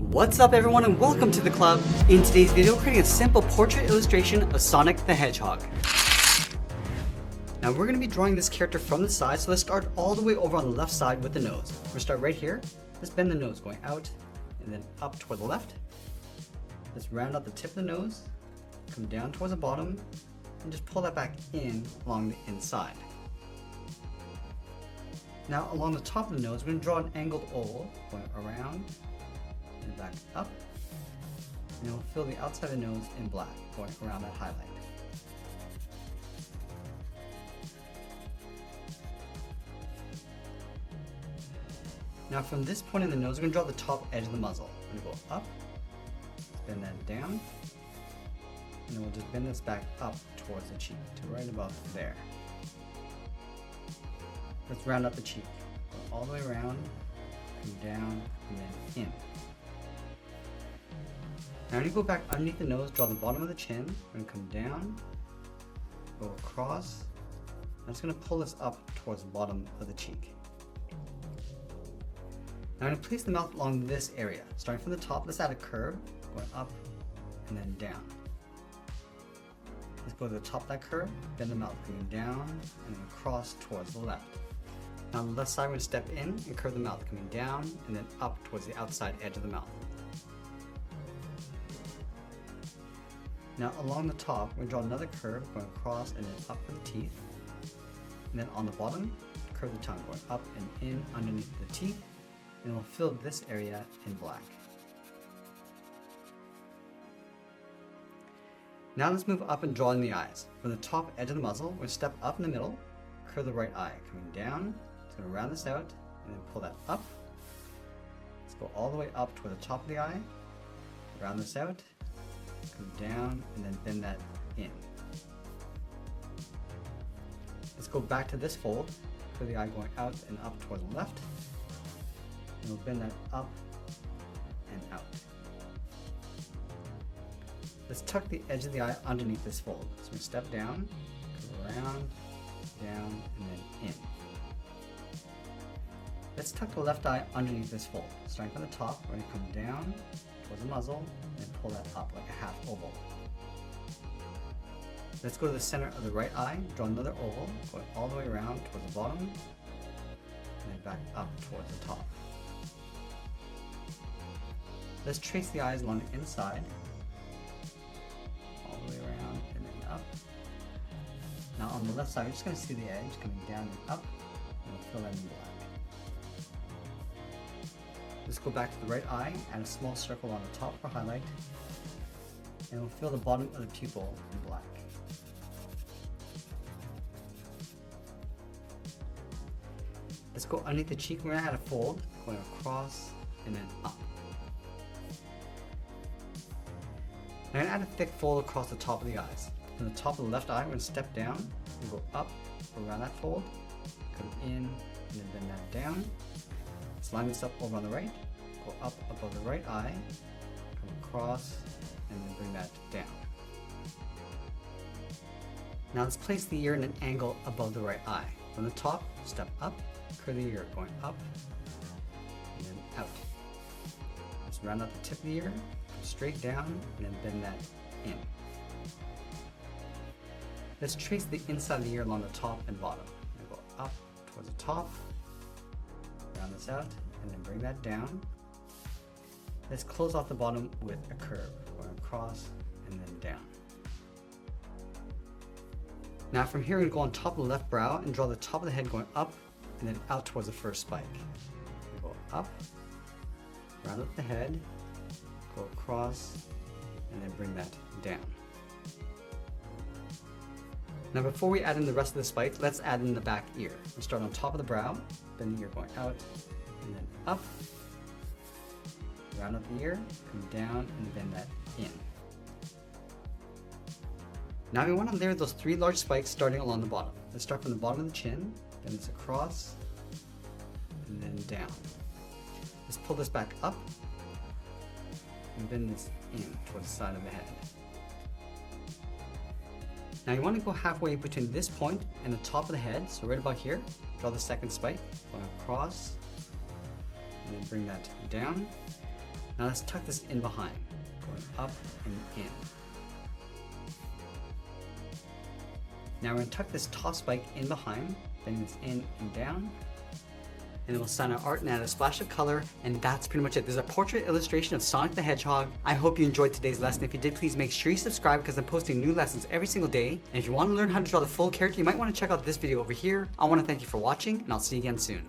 What's up everyone and welcome to the club. In today's video we're creating a simple portrait illustration of Sonic the Hedgehog. Now we're going to be drawing this character from the side, so let's start all the way over on the left side with the nose. We're going to start right here. Let's bend the nose going out and then up toward the left. Let's round out the tip of the nose, come down towards the bottom, and just pull that back in along the inside. Now along the top of the nose we're going to draw an angled oval going around and back up, and we'll fill the outside of the nose in black, going around that highlight. Now from this point in the nose, we're going to draw the top edge of the muzzle. We're going to go up, bend that down, and then we'll just bend this back up towards the cheek to right about there. Let's round up the cheek. Go all the way around, come down, and then in. Now when you go back underneath the nose, draw the bottom of the chin. We're going to come down, go across. I'm just going to pull this up towards the bottom of the cheek. Now I'm going to place the mouth along this area. Starting from the top, let's add a curve, going up and then down. Let's go to the top of that curve, bend the mouth, going down and then across towards the left. Now on the left side, we're going to step in and curve the mouth, coming down and then up towards the outside edge of the mouth. Now along the top, we're going to draw another curve, going across and then up for the teeth. And then on the bottom, curve the tongue, going up and in underneath the teeth. And we'll fill this area in black. Now let's move up and draw in the eyes. From the top edge of the muzzle, we're going to step up in the middle, curve the right eye, coming down. It's going to round this out and then pull that up. Let's go all the way up toward the top of the eye, round this out, come down and then bend that in. Let's go back to this fold, curve the eye going out and up toward the left. And we'll bend that up and out. Let's tuck the edge of the eye underneath this fold. So we step down, go around, down, and then in. Let's tuck the left eye underneath this fold. Starting from the top, we're going to come down towards the muzzle and pull that up like a half oval. Let's go to the center of the right eye, draw another oval, going all the way around towards the bottom, and then back up towards the top. Let's trace the eyes along the inside, all the way around and then up. Now on the left side, we're just going to see the edge coming down and up, and we'll fill that in black. Let's go back to the right eye, add a small circle on the top for highlight, and we'll fill the bottom of the pupil in black. Let's go underneath the cheek. We're going to add a fold, going across and then up. I'm going to add a thick fold across the top of the eyes. From the top of the left eye, we're going to step down and go up around that fold, come in and then bend that down. Let's line this up over on the right, go up above the right eye, come across and then bring that down. Now let's place the ear in an angle above the right eye. From the top, step up, curve the ear going up and then out. Let's round out the tip of the ear, come straight down and then bend that in. Let's trace the inside of the ear along the top and bottom. Go up towards the top, round this out and then bring that down. Let's close off the bottom with a curve, going across and then down. Now from here, we're going to go on top of the left brow and draw the top of the head going up and then out towards the first spike. Go up, round up the head, go across, and then bring that down. Now before we add in the rest of the spikes, let's add in the back ear. We'll start on top of the brow, bend the ear going out, and then up, round up the ear, come down, and bend that in. Now we want to layer those 3 large spikes starting along the bottom. Let's start from the bottom of the chin, bend this across, and then down. Let's pull this back up, and bend this in towards the side of the head. Now you want to go halfway between this point and the top of the head, so right about here, draw the second spike, going across, and then bring that down. Now let's tuck this in behind, going up and in. Now we're going to tuck this top spike in behind, bending this in and down. And then we'll sign our art and add a splash of color, and that's pretty much it. There's a portrait illustration of Sonic the Hedgehog. I hope you enjoyed today's lesson. If you did, please make sure you subscribe because I'm posting new lessons every single day. And if you want to learn how to draw the full character, you might want to check out this video over here. I want to thank you for watching, and I'll see you again soon.